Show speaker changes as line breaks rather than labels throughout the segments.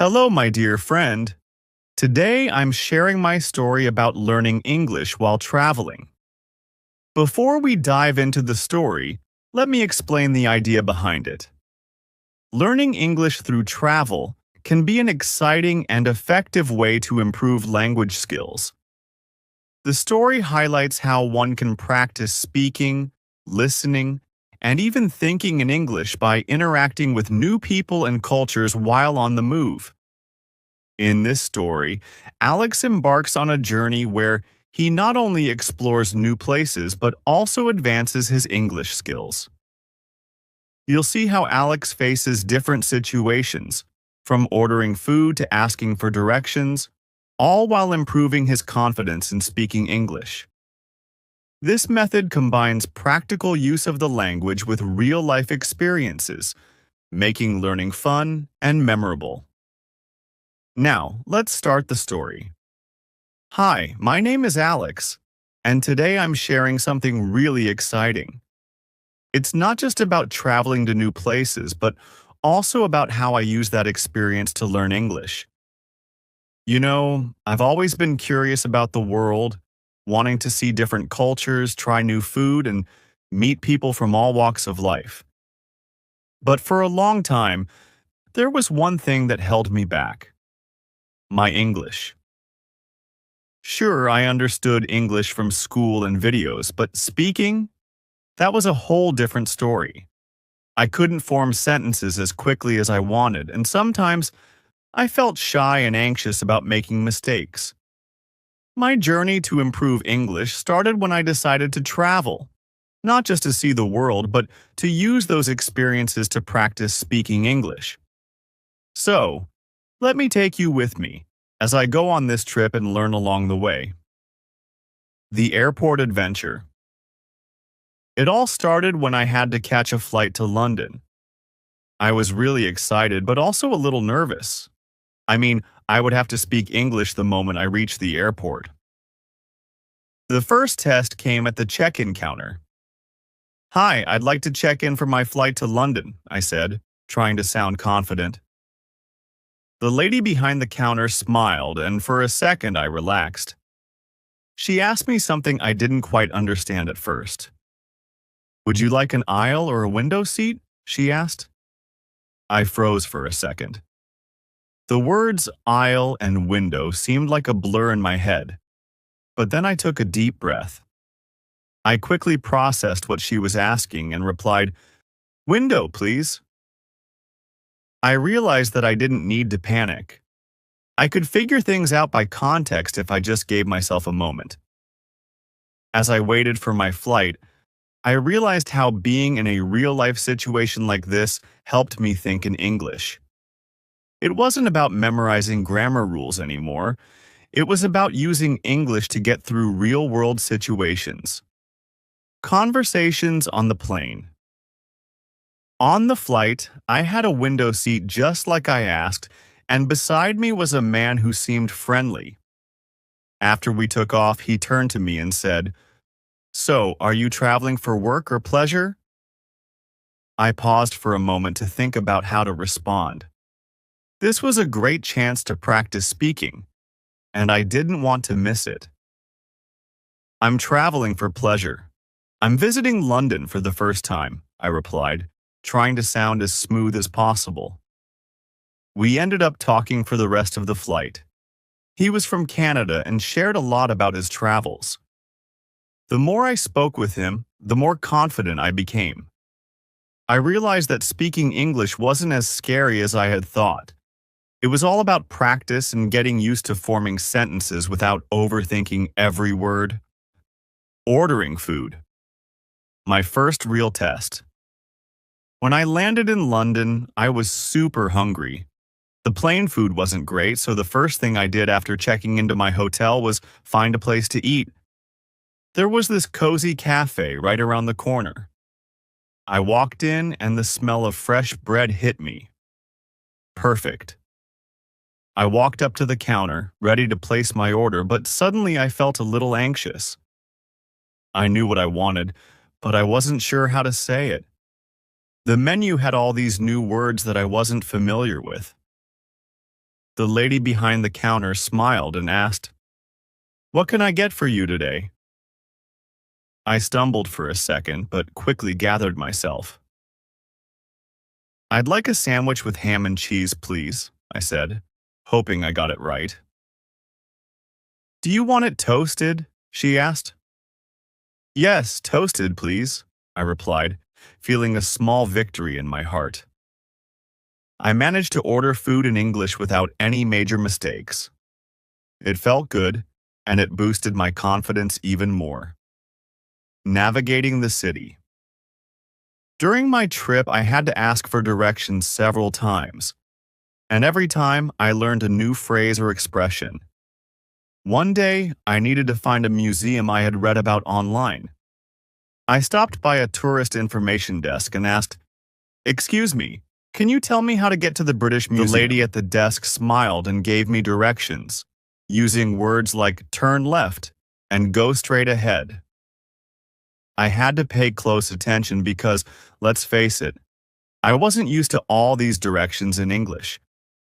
Hello, my dear friend. Today I'm sharing my story about learning English while traveling. Before we dive into the story, let me explain the idea behind it. Learning English through travel can be an exciting and effective way to improve language skills. The story highlights how one can practice speaking, listening, and even thinking in English by interacting with new people and cultures while on the move. In this story, Alex embarks on a journey where he not only explores new places but also advances his English skills. You'll see how Alex faces different situations, from ordering food to asking for directions, all while improving his confidence in speaking English. This method combines practical use of the language with real-life experiences, making learning fun and memorable. Now, let's start the story. Hi, my name is Alex, and today I'm sharing something really exciting. It's not just about traveling to new places, but also about how I use that experience to learn English. I've always been curious about the world, wanting to see different cultures, try new food, and meet people from all walks of life. But for a long time, there was one thing that held me back. My English. Sure, I understood English from school and videos, but speaking? That was a whole different story. I couldn't form sentences as quickly as I wanted, and sometimes I felt shy and anxious about making mistakes. My journey to improve English started when I decided to travel, not just to see the world, but to use those experiences to practice speaking English. So, let me take you with me as I go on this trip and learn along the way. The airport adventure. It all started when I had to catch a flight to London. I was really excited, but also a little nervous. I would have to speak English the moment I reached the airport. The first test came at the check-in counter. "Hi, I'd like to check in for my flight to London," I said, trying to sound confident. The lady behind the counter smiled, and for a second I relaxed. She asked me something I didn't quite understand at first. "Would you like an aisle or a window seat?" she asked. I froze for a second. The words aisle and window seemed like a blur in my head, but then I took a deep breath. I quickly processed what she was asking and replied, "Window, please." I realized that I didn't need to panic. I could figure things out by context if I just gave myself a moment. As I waited for my flight, I realized how being in a real-life situation like this helped me think in English. It wasn't about memorizing grammar rules anymore. It was about using English to get through real-world situations. Conversations on the plane. On the flight, I had a window seat just like I asked, and beside me was a man who seemed friendly. After we took off, he turned to me and said, "So, are you traveling for work or pleasure?" I paused for a moment to think about how to respond. This was a great chance to practice speaking, and I didn't want to miss it. "I'm traveling for pleasure. I'm visiting London for the first time," I replied, trying to sound as smooth as possible. We ended up talking for the rest of the flight. He was from Canada and shared a lot about his travels. The more I spoke with him, the more confident I became. I realized that speaking English wasn't as scary as I had thought. It was all about practice and getting used to forming sentences without overthinking every word. Ordering food. My first real test. When I landed in London, I was super hungry. The plane food wasn't great, so the first thing I did after checking into my hotel was find a place to eat. There was this cozy cafe right around the corner. I walked in and the smell of fresh bread hit me. Perfect. I walked up to the counter, ready to place my order, but suddenly I felt a little anxious. I knew what I wanted, but I wasn't sure how to say it. The menu had all these new words that I wasn't familiar with. the lady behind the counter smiled and asked, "What can I get for you today?" I stumbled for a second, but quickly gathered myself. "I'd like a sandwich with ham and cheese, please," I said, hoping I got it right. "Do you want it toasted?" she asked. "Yes, toasted, please," I replied, feeling a small victory in my heart. I managed to order food in English without any major mistakes. It felt good, and it boosted my confidence even more. Navigating the city. During my trip, I had to ask for directions several times, and every time I learned a new phrase or expression. One day, I needed to find a museum I had read about online. I stopped by a tourist information desk and asked, "Excuse me, can you tell me how to get to the British Museum?" The lady at the desk smiled and gave me directions, using words like "turn left" and "go straight ahead." I had to pay close attention because, let's face it, I wasn't used to all these directions in English.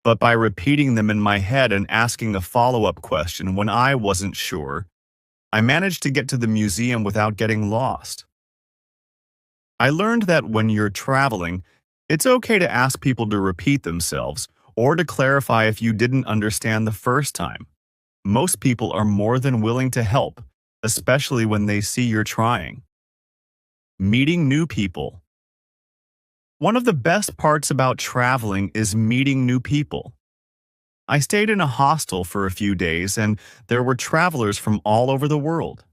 But by repeating them in my head and asking a follow-up question when I wasn't sure, I managed to get to the museum without getting lost. I learned that when you're traveling, it's okay to ask people to repeat themselves or to clarify if you didn't understand the first time. Most people are more than willing to help, especially when they see you're trying. Meeting new people. One of the best parts about traveling is meeting new people. I stayed in a hostel for a few days, and there were travelers from all over the world.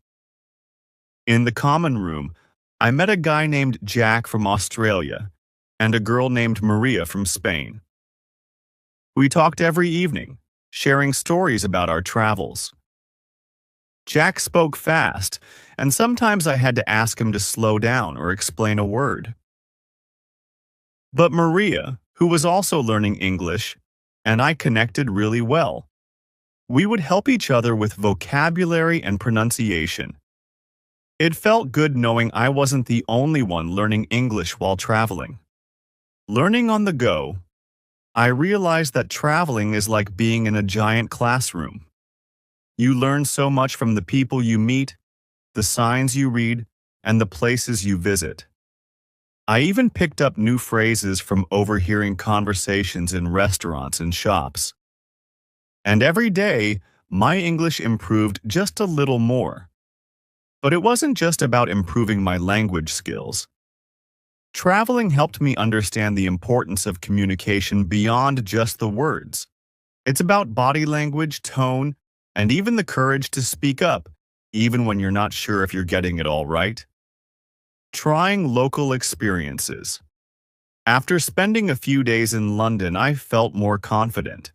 In the common room, I met a guy named Jack from Australia and a girl named Maria from Spain. We talked every evening, sharing stories about our travels. Jack spoke fast, and sometimes I had to ask him to slow down or explain a word. But Maria, who was also learning English, and I connected really well. We would help each other with vocabulary and pronunciation. It felt good knowing I wasn't the only one learning English while traveling. Learning on the go, I realized that traveling is like being in a giant classroom. You learn so much from the people you meet, the signs you read, and the places you visit. I even picked up new phrases from overhearing conversations in restaurants and shops. And every day, my English improved just a little more. But it wasn't just about improving my language skills. Traveling helped me understand the importance of communication beyond just the words. It's about body language, tone, and even the courage to speak up, even when you're not sure if you're getting it all right. Trying local experiences. After spending a few days in London, I felt more confident.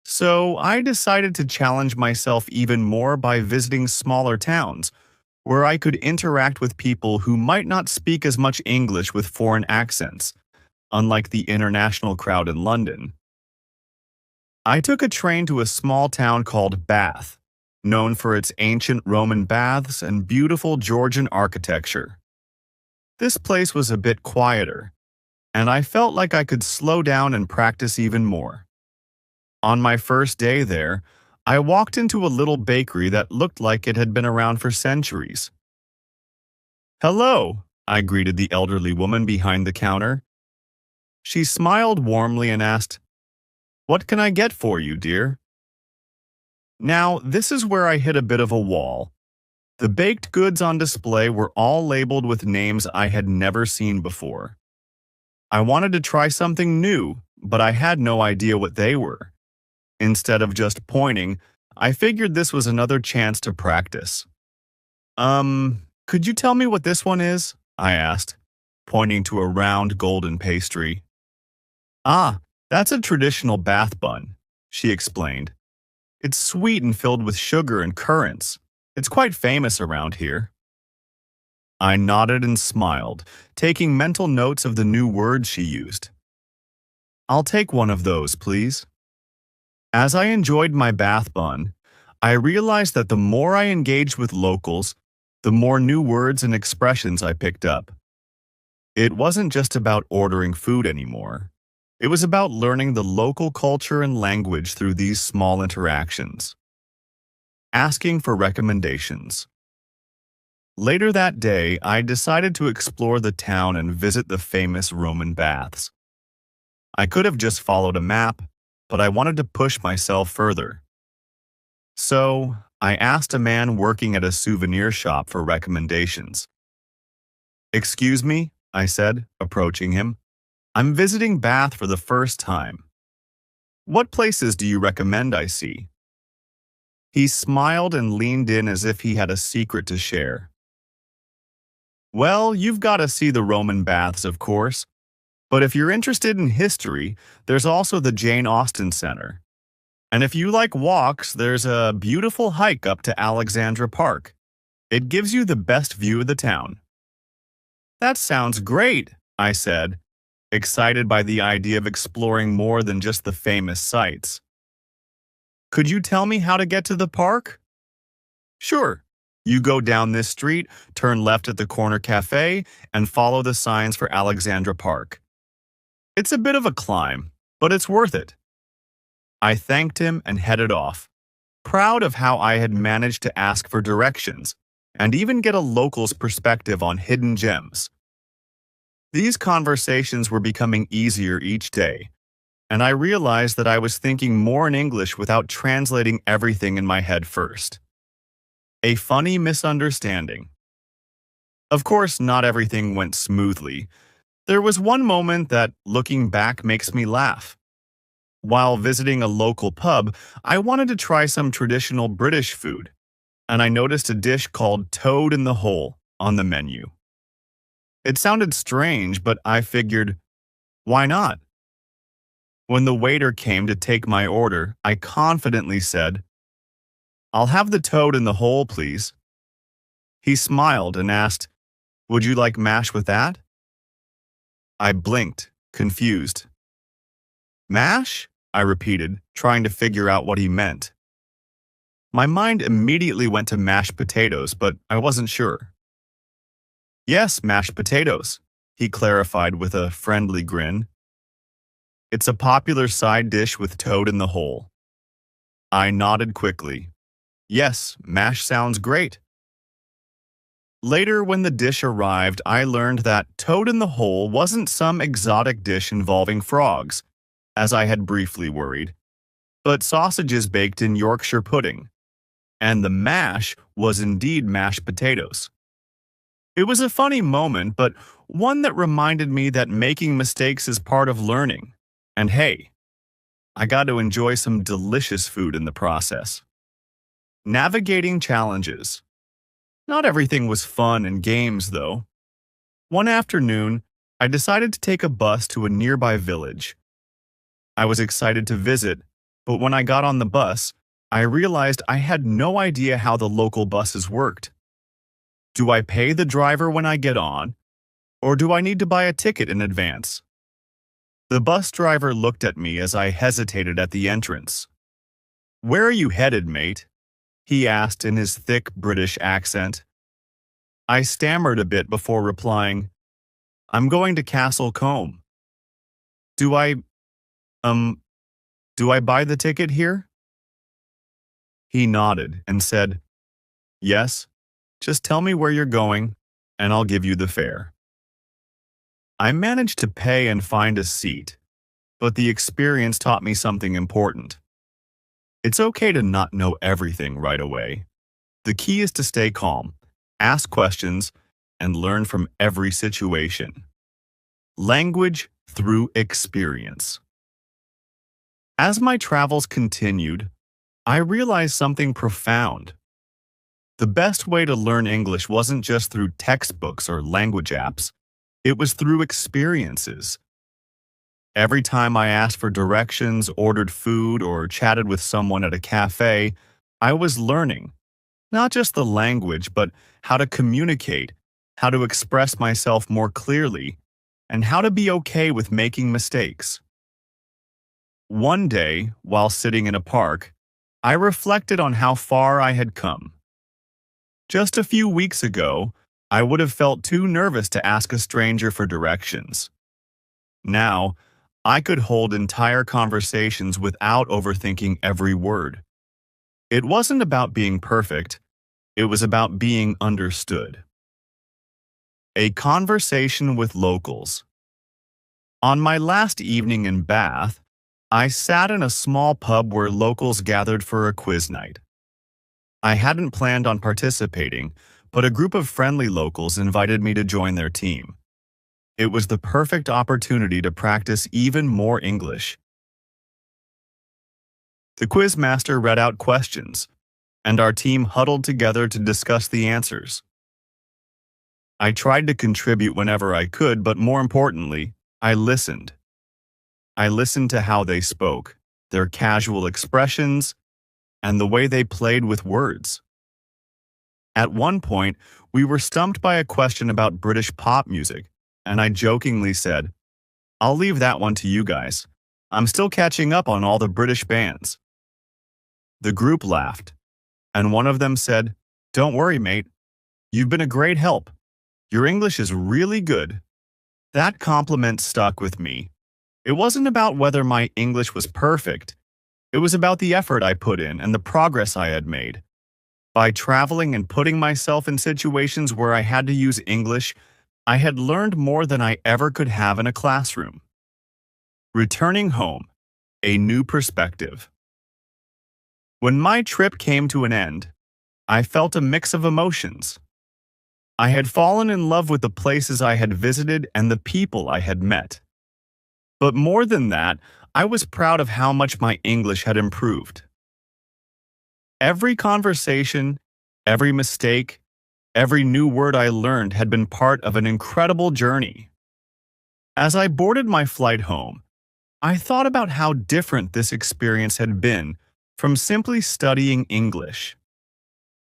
So I decided to challenge myself even more by visiting smaller towns, where I could interact with people who might not speak as much English with foreign accents, unlike the international crowd in London. I took a train to a small town called Bath, known for its ancient Roman baths and beautiful Georgian architecture. This place was a bit quieter, and I felt like I could slow down and practice even more. On my first day there, I walked into a little bakery that looked like it had been around for centuries. "Hello," I greeted the elderly woman behind the counter. She smiled warmly and asked, "What can I get for you, dear?" Now, this is where I hit a bit of a wall. The baked goods on display were all labeled with names I had never seen before. I wanted to try something new, but I had no idea what they were. Instead of just pointing, I figured this was another chance to practice. Could you tell me what this one is?" I asked, pointing to a round golden pastry. "Ah, that's a traditional Bath bun," she explained. "It's sweet and filled with sugar and currants. It's quite famous around here." I nodded and smiled, taking mental notes of the new words she used. "I'll take one of those, please." As I enjoyed my Bath bun, I realized that the more I engaged with locals, the more new words and expressions I picked up. It wasn't just about ordering food anymore. It was about learning the local culture and language through these small interactions. Asking for recommendations. Later that day, I decided to explore the town and visit the famous Roman baths. I could have just followed a map, but I wanted to push myself further. So, I asked a man working at a souvenir shop for recommendations. "Excuse me," I said, approaching him. "I'm visiting Bath for the first time. What places do you recommend I see?" He smiled and leaned in as if he had a secret to share. "Well, you've got to see the Roman baths, of course. But if you're interested in history, there's also the Jane Austen Center. And if you like walks, there's a beautiful hike up to Alexandra Park. It gives you the best view of the town." "That sounds great," I said, excited by the idea of exploring more than just the famous sites. "Could you tell me how to get to the park?" "Sure. You go down this street, turn left at the corner cafe, and follow the signs for Alexandra Park. It's a bit of a climb, but it's worth it." I thanked him and headed off, proud of how I had managed to ask for directions and even get a local's perspective on hidden gems. These conversations were becoming easier each day, and I realized that I was thinking more in English without translating everything in my head first. A funny misunderstanding. Of course, not everything went smoothly. There was one moment that, looking back, makes me laugh. While visiting a local pub, I wanted to try some traditional British food, and I noticed a dish called toad in the hole on the menu. It sounded strange, but I figured, why not? When the waiter came to take my order, I confidently said, "I'll have the toad in the hole, please." He smiled and asked, "Would you like mash with that?" I blinked, confused. "Mash?" I repeated, trying to figure out what he meant. My mind immediately went to mashed potatoes, but I wasn't sure. "Yes, mashed potatoes," he clarified with a friendly grin. "It's a popular side dish with toad in the hole." I nodded quickly. "Yes, mash sounds great." Later, when the dish arrived, I learned that toad in the hole wasn't some exotic dish involving frogs, as I had briefly worried, but sausages baked in Yorkshire pudding, and the mash was indeed mashed potatoes. It was a funny moment, but one that reminded me that making mistakes is part of learning. And hey, I got to enjoy some delicious food in the process. Navigating challenges. Not everything was fun and games, though. One afternoon, I decided to take a bus to a nearby village. I was excited to visit, but when I got on the bus, I realized I had no idea how the local buses worked. Do I pay the driver when I get on, or do I need to buy a ticket in advance? The bus driver looked at me as I hesitated at the entrance. "Where are you headed, mate?" he asked in his thick British accent. I stammered a bit before replying, "I'm going to Castle Combe." Do I, um, do I buy the ticket here?" He nodded and said, "Yes, just tell me where you're going, and I'll give you the fare." I managed to pay and find a seat, but the experience taught me something important. It's okay to not know everything right away. The key is to stay calm, ask questions, and learn from every situation. Language through experience. As my travels continued, I realized something profound. The best way to learn English wasn't just through textbooks or language apps. It was through experiences. Every time I asked for directions, ordered food, or chatted with someone at a cafe, I was learning, not just the language, but how to communicate, how to express myself more clearly, and how to be okay with making mistakes. One day, while sitting in a park, I reflected on how far I had come. Just a few weeks ago, I would have felt too nervous to ask a stranger for directions. Now, I could hold entire conversations without overthinking every word. It wasn't about being perfect, it was about being understood. A conversation with locals. On my last evening in Bath, I sat in a small pub where locals gathered for a quiz night. I hadn't planned on participating, but a group of friendly locals invited me to join their team. It was the perfect opportunity to practice even more English. The quiz master read out questions, and our team huddled together to discuss the answers. I tried to contribute whenever I could, but more importantly, I listened. I listened to how they spoke, their casual expressions, and the way they played with words. At one point, we were stumped by a question about British pop music, and I jokingly said, "I'll leave that one to you guys. I'm still catching up on all the British bands." The group laughed, and one of them said, "Don't worry, mate. You've been a great help. Your English is really good." That compliment stuck with me. It wasn't about whether my English was perfect. It was about the effort I put in and the progress I had made. By traveling and putting myself in situations where I had to use English, I had learned more than I ever could have in a classroom. Returning home, a new perspective. When my trip came to an end, I felt a mix of emotions. I had fallen in love with the places I had visited and the people I had met. But more than that, I was proud of how much my English had improved. Every conversation, every mistake, every new word I learned had been part of an incredible journey. As I boarded my flight home, I thought about how different this experience had been from simply studying English.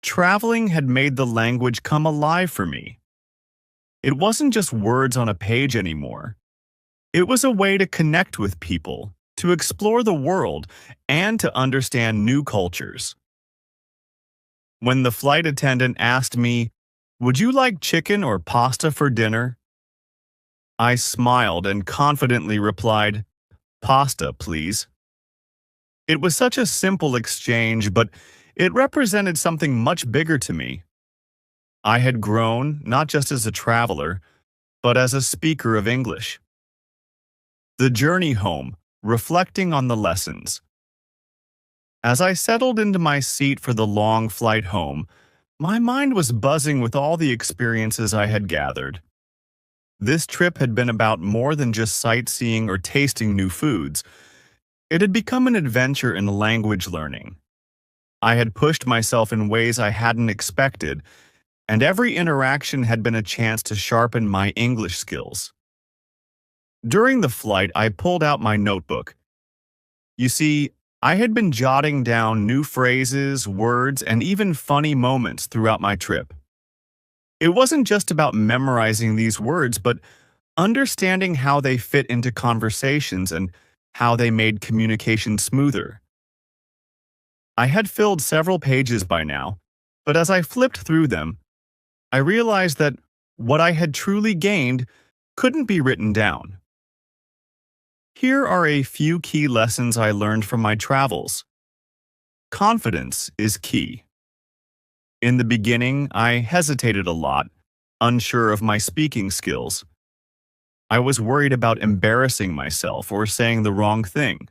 Traveling had made the language come alive for me. It wasn't just words on a page anymore. It was a way to connect with people, to explore the world, and to understand new cultures. When the flight attendant asked me, "Would you like chicken or pasta for dinner?" I smiled and confidently replied, "Pasta, please." It was such a simple exchange, but it represented something much bigger to me. I had grown, not just as a traveler, but as a speaker of English. The journey home, reflecting on the lessons. As I settled into my seat for the long flight home, my mind was buzzing with all the experiences I had gathered. This trip had been about more than just sightseeing or tasting new foods. It had become an adventure in language learning. I had pushed myself in ways I hadn't expected, and every interaction had been a chance to sharpen my English skills. During the flight, I pulled out my notebook. You see, I had been jotting down new phrases, words, and even funny moments throughout my trip. It wasn't just about memorizing these words, but understanding how they fit into conversations and how they made communication smoother. I had filled several pages by now, but as I flipped through them, I realized that what I had truly gained couldn't be written down. Here are a few key lessons I learned from my travels. Confidence is key. In the beginning, I hesitated a lot, unsure of my speaking skills. I was worried about embarrassing myself or saying the wrong thing.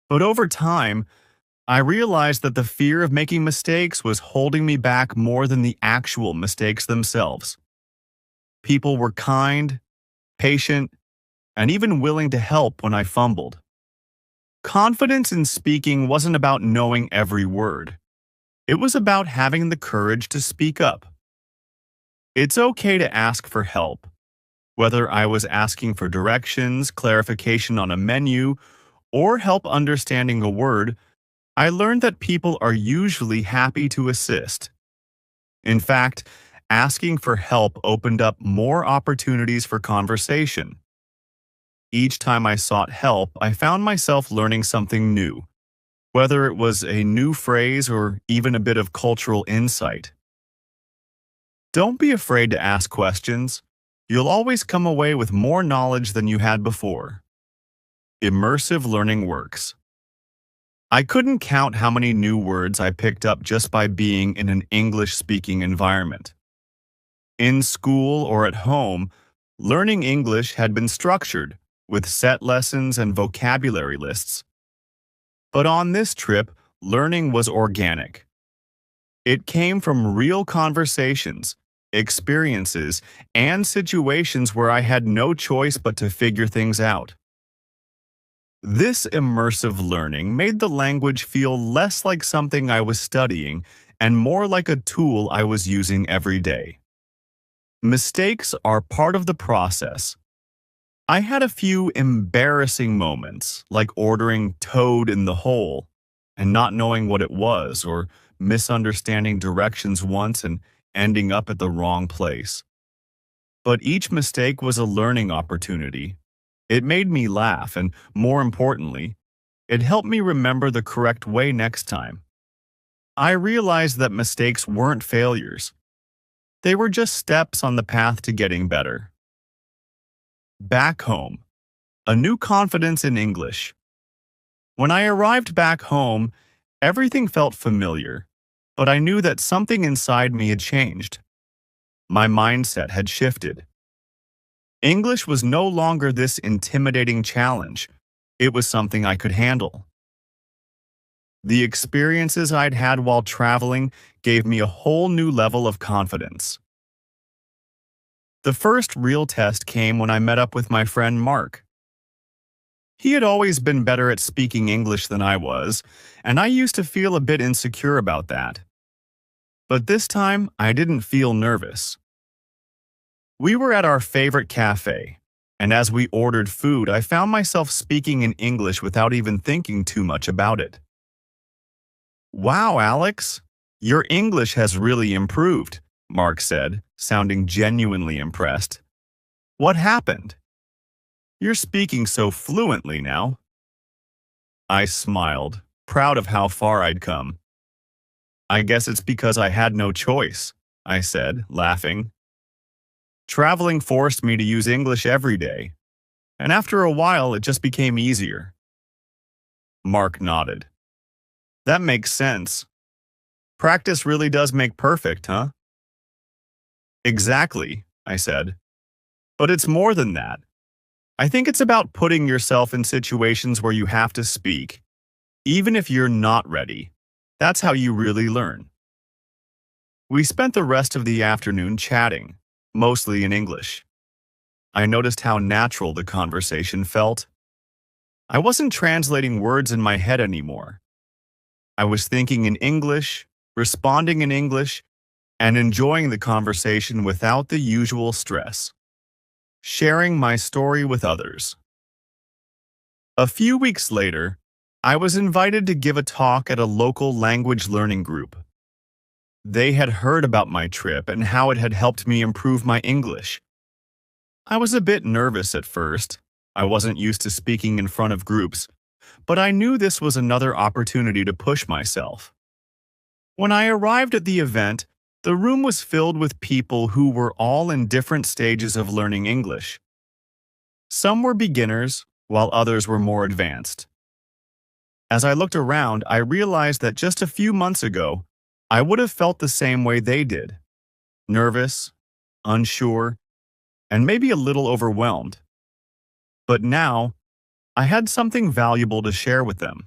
But over time, I realized that the fear of making mistakes was holding me back more than the actual mistakes themselves. People were kind, patient, and even willing to help when I fumbled. Confidence in speaking wasn't about knowing every word. It was about having the courage to speak up. It's okay to ask for help. Whether I was asking for directions, clarification on a menu, or help understanding a word, I learned that people are usually happy to assist. In fact, asking for help opened up more opportunities for conversation. Each time I sought help, I found myself learning something new, whether it was a new phrase or even a bit of cultural insight. Don't be afraid to ask questions. You'll always come away with more knowledge than you had before. Immersive learning works. I couldn't count how many new words I picked up just by being in an English-speaking environment. In school or at home, learning English had been structured, with set lessons and vocabulary lists. But on this trip, learning was organic. It came from real conversations, experiences, and situations where I had no choice but to figure things out. This immersive learning made the language feel less like something I was studying and more like a tool I was using every day. Mistakes are part of the process. I had a few embarrassing moments, like ordering toad in the hole and not knowing what it was, or misunderstanding directions once and ending up at the wrong place. But each mistake was a learning opportunity. It made me laugh, and more importantly, it helped me remember the correct way next time. I realized that mistakes weren't failures. They were just steps on the path to getting better. Back home, a new confidence in English. When I arrived back home, everything felt familiar, but I knew that something inside me had changed. My mindset had shifted. English was no longer this intimidating challenge. It was something I could handle. The experiences I'd had while traveling gave me a whole new level of confidence. The first real test came when I met up with my friend Mark. He had always been better at speaking English than I was, and I used to feel a bit insecure about that. But this time, I didn't feel nervous. We were at our favorite cafe, and as we ordered food, I found myself speaking in English without even thinking too much about it. "Wow, Alex, your English has really improved," Mark said, sounding genuinely impressed. "What happened? You're speaking so fluently now." I smiled, proud of how far I'd come. "I guess it's because I had no choice," I said, laughing. "Traveling forced me to use English every day, and after a while it just became easier." Mark nodded. "That makes sense. Practice really does make perfect, huh?" "Exactly," I said. "But it's more than that. I think it's about putting yourself in situations where you have to speak, even if you're not ready. That's how you really learn." We spent the rest of the afternoon chatting, mostly in English. I noticed how natural the conversation felt. I wasn't translating words in my head anymore. I was thinking in English, responding in English, and enjoying the conversation without the usual stress. Sharing my story with others. A few weeks later, I was invited to give a talk at a local language learning group. They had heard about my trip and how it had helped me improve my English. I was a bit nervous at first. I wasn't used to speaking in front of groups, but I knew this was another opportunity to push myself. When I arrived at the event, the room was filled with people who were all in different stages of learning English. Some were beginners, while others were more advanced. As I looked around, I realized that just a few months ago, I would have felt the same way they did. Nervous, unsure, and maybe a little overwhelmed. But now, I had something valuable to share with them.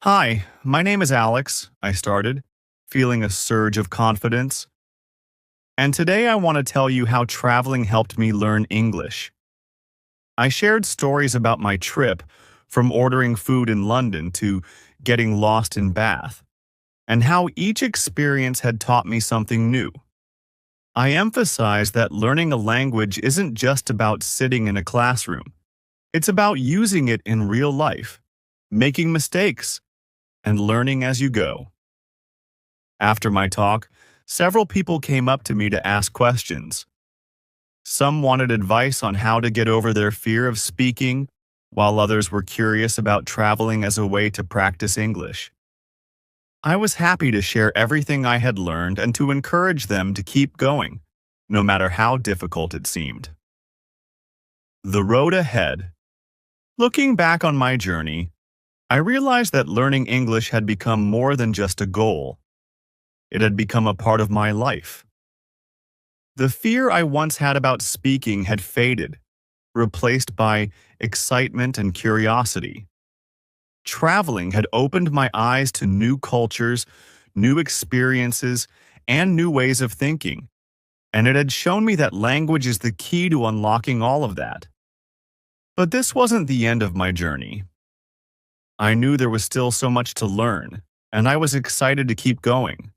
"Hi, my name is Alex," I started, feeling a surge of confidence. "And today I want to tell you how traveling helped me learn English." I shared stories about my trip, from ordering food in London to getting lost in Bath, and how each experience had taught me something new. I emphasized that learning a language isn't just about sitting in a classroom. It's about using it in real life, making mistakes, and learning as you go. After my talk, several people came up to me to ask questions. Some wanted advice on how to get over their fear of speaking, while others were curious about traveling as a way to practice English. I was happy to share everything I had learned and to encourage them to keep going, no matter how difficult it seemed. The road ahead. Looking back on my journey, I realized that learning English had become more than just a goal. It had become a part of my life. The fear I once had about speaking had faded, replaced by excitement and curiosity. Traveling had opened my eyes to new cultures, new experiences, and new ways of thinking, and it had shown me that language is the key to unlocking all of that. But this wasn't the end of my journey. I knew there was still so much to learn, and I was excited to keep going.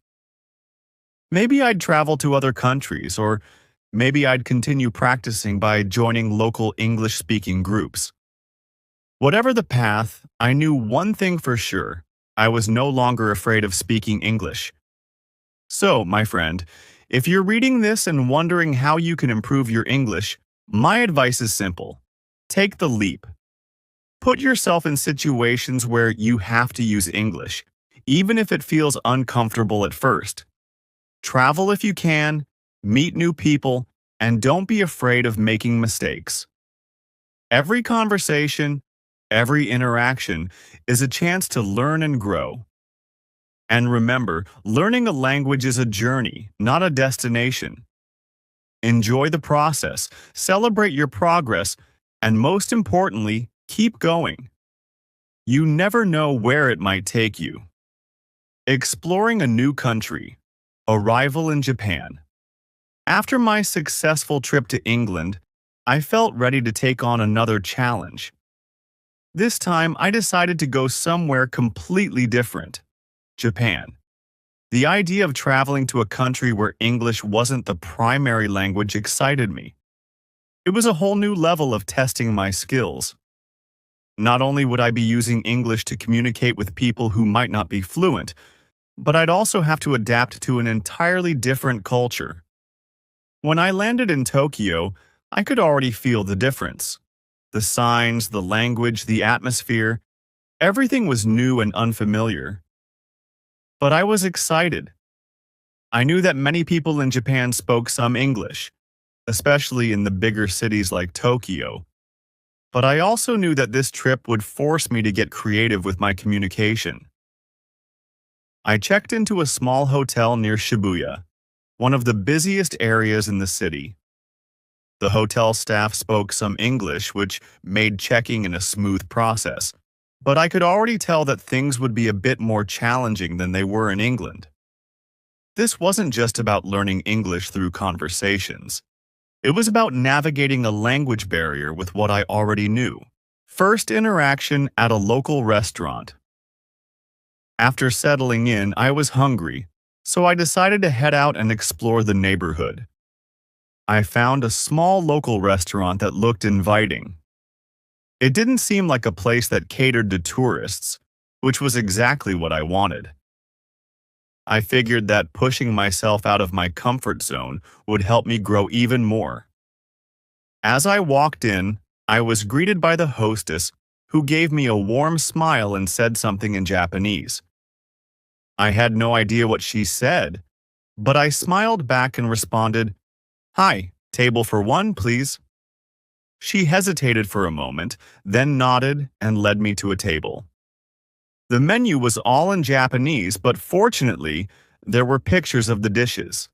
Maybe I'd travel to other countries, or maybe I'd continue practicing by joining local English-speaking groups. Whatever the path, I knew one thing for sure. I was no longer afraid of speaking English. So, my friend, if you're reading this and wondering how you can improve your English, my advice is simple. Take the leap. Put yourself in situations where you have to use English, even if it feels uncomfortable at first. Travel if you can, meet new people, and don't be afraid of making mistakes. Every conversation, every interaction is a chance to learn and grow. And remember, learning a language is a journey, not a destination. Enjoy the process, celebrate your progress, and most importantly, keep going. You never know where it might take you. Exploring a new country. Arrival in Japan. After my successful trip to England, I felt ready to take on another challenge. This time, I decided to go somewhere completely different. Japan. The idea of traveling to a country where English wasn't the primary language excited me. It was a whole new level of testing my skills. Not only would I be using English to communicate with people who might not be fluent, but I'd also have to adapt to an entirely different culture. When I landed in Tokyo, I could already feel the difference. The signs, the language, the atmosphere, everything was new and unfamiliar. But I was excited. I knew that many people in Japan spoke some English, especially in the bigger cities like Tokyo. But I also knew that this trip would force me to get creative with my communication. I checked into a small hotel near Shibuya, one of the busiest areas in the city. The hotel staff spoke some English, which made checking in a smooth process, but I could already tell that things would be a bit more challenging than they were in England. This wasn't just about learning English through conversations. It was about navigating a language barrier with what I already knew. First interaction at a local restaurant. After settling in, I was hungry, so I decided to head out and explore the neighborhood. I found a small local restaurant that looked inviting. It didn't seem like a place that catered to tourists, which was exactly what I wanted. I figured that pushing myself out of my comfort zone would help me grow even more. As I walked in, I was greeted by the hostess, who gave me a warm smile and said something in Japanese. I had no idea what she said, but I smiled back and responded, "Hi, table for one, please." She hesitated for a moment, then nodded and led me to a table. The menu was all in Japanese, but fortunately, there were pictures of the dishes.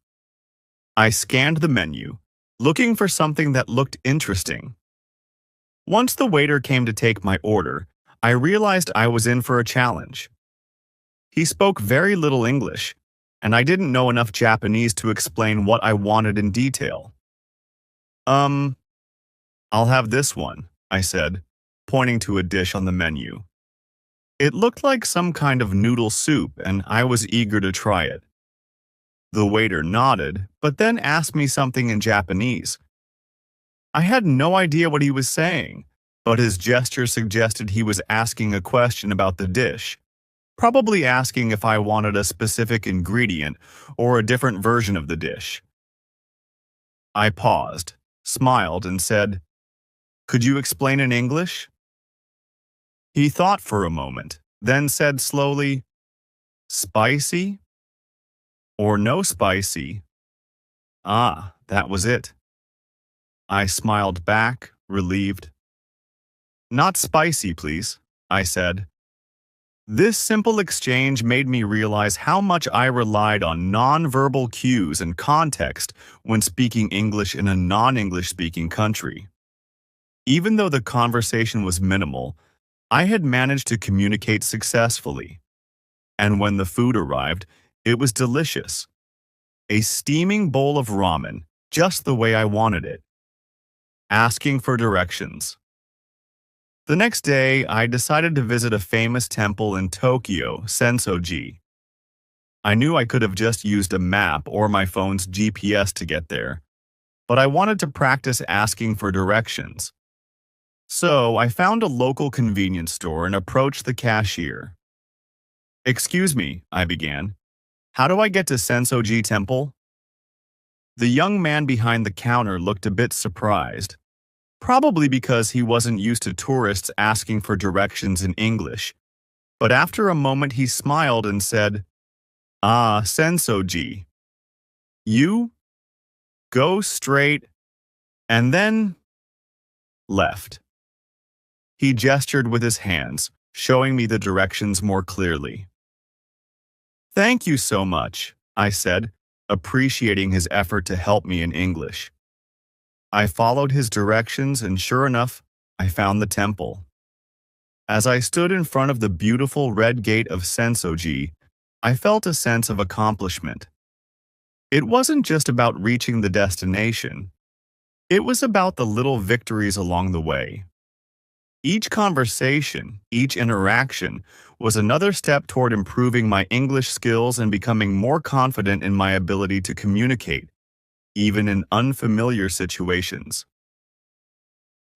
I scanned the menu, looking for something that looked interesting. Once the waiter came to take my order, I realized I was in for a challenge. He spoke very little English, and I didn't know enough Japanese to explain what I wanted in detail. I'll have this one, I said, pointing to a dish on the menu. It looked like some kind of noodle soup, and I was eager to try it. The waiter nodded, but then asked me something in Japanese. I had no idea what he was saying, but his gesture suggested he was asking a question about the dish, probably asking if I wanted a specific ingredient or a different version of the dish. I paused, smiled, and said, "Could you explain in English?" He thought for a moment, then said slowly, "Spicy or no spicy?" That was it. I smiled back, relieved. Not spicy, please, I said. This simple exchange made me realize how much I relied on nonverbal cues and context when speaking English in a non-English speaking country. Even though the conversation was minimal, I had managed to communicate successfully. And when the food arrived, it was delicious. A steaming bowl of ramen, just the way I wanted it. Asking for directions. The next day, I decided to visit a famous temple in Tokyo, Sensoji. I knew I could have just used a map or my phone's GPS to get there, but I wanted to practice asking for directions. So I found a local convenience store and approached the cashier. "Excuse me," I began. "How do I get to Sensoji Temple?" The young man behind the counter looked a bit surprised. Probably because he wasn't used to tourists asking for directions in English. But after a moment he smiled and said, "Ah, Sensoji. You go straight and then left." He gestured with his hands, showing me the directions more clearly. "Thank you so much," I said, appreciating his effort to help me in English. I followed his directions and sure enough, I found the temple. As I stood in front of the beautiful red gate of Sensoji, I felt a sense of accomplishment. It wasn't just about reaching the destination. It was about the little victories along the way. Each conversation, each interaction, was another step toward improving my English skills and becoming more confident in my ability to communicate, even in unfamiliar situations.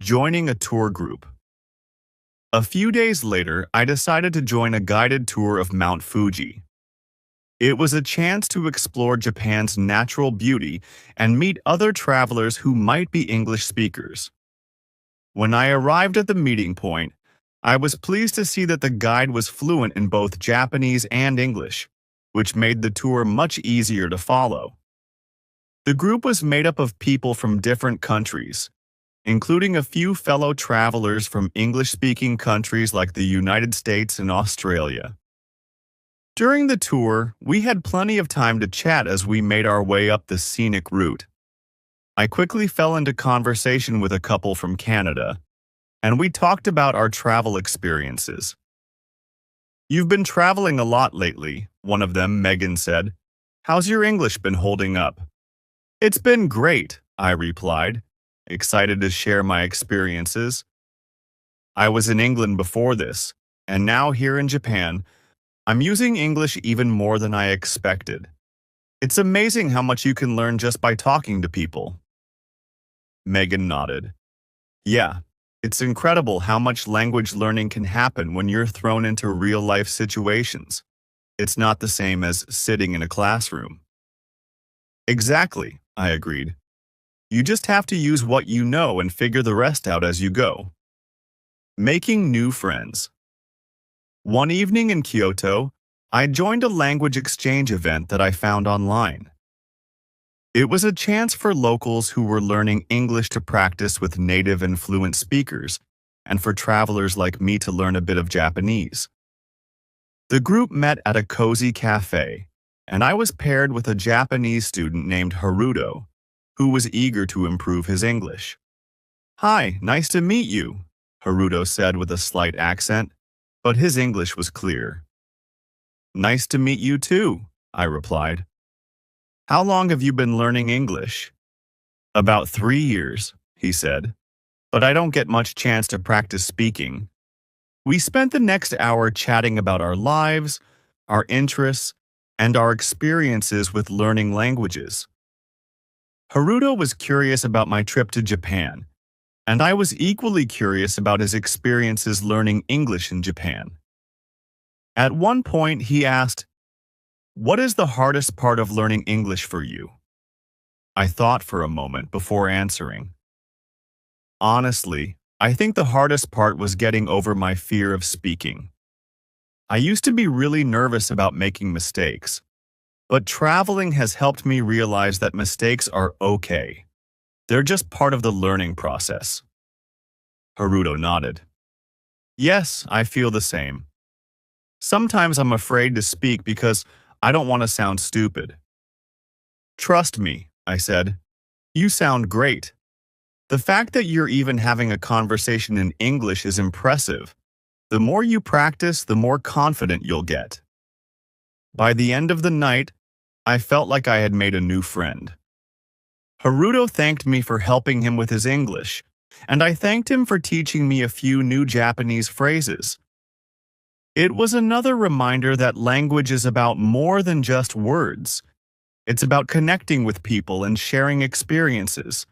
Joining a tour group. A few days later, I decided to join a guided tour of Mount Fuji. It was a chance to explore Japan's natural beauty and meet other travelers who might be English speakers. When I arrived at the meeting point, I was pleased to see that the guide was fluent in both Japanese and English, which made the tour much easier to follow. The group was made up of people from different countries, including a few fellow travelers from English-speaking countries like the United States and Australia. During the tour, we had plenty of time to chat as we made our way up the scenic route. I quickly fell into conversation with a couple from Canada, and we talked about our travel experiences. "You've been traveling a lot lately," one of them, Megan, said. "How's your English been holding up?" "It's been great," I replied, excited to share my experiences. I was in England before this, and now here in Japan, I'm using English even more than I expected. It's amazing how much you can learn just by talking to people. Megan nodded. "Yeah, it's incredible how much language learning can happen when you're thrown into real-life situations. It's not the same as sitting in a classroom." "Exactly," I agreed. "You just have to use what you know and figure the rest out as you go." Making new friends. One evening in Kyoto, I joined a language exchange event that I found online. It was a chance for locals who were learning English to practice with native and fluent speakers, and for travelers like me to learn a bit of Japanese. The group met at a cozy cafe, and I was paired with a Japanese student named Haruto, who was eager to improve his English. "Hi, nice to meet you," Haruto said with a slight accent, but his English was clear. "Nice to meet you too," I replied. "How long have you been learning English?" "About 3 years," he said, "but I don't get much chance to practice speaking." We spent the next hour chatting about our lives, our interests, and our experiences with learning languages. Haruto was curious about my trip to Japan, and I was equally curious about his experiences learning English in Japan. At one point, he asked, "What is the hardest part of learning English for you?" I thought for a moment before answering. Honestly, I think the hardest part was getting over my fear of speaking. I used to be really nervous about making mistakes, but traveling has helped me realize that mistakes are okay. They're just part of the learning process. Haruto nodded. Yes, I feel the same. Sometimes I'm afraid to speak because I don't want to sound stupid. Trust me, I said. You sound great. The fact that you're even having a conversation in English is impressive. The more you practice, the more confident you'll get. By the end of the night, I felt like I had made a new friend. Haruto thanked me for helping him with his English, and I thanked him for teaching me a few new Japanese phrases. It was another reminder that language is about more than just words. It's about connecting with people and sharing experiences.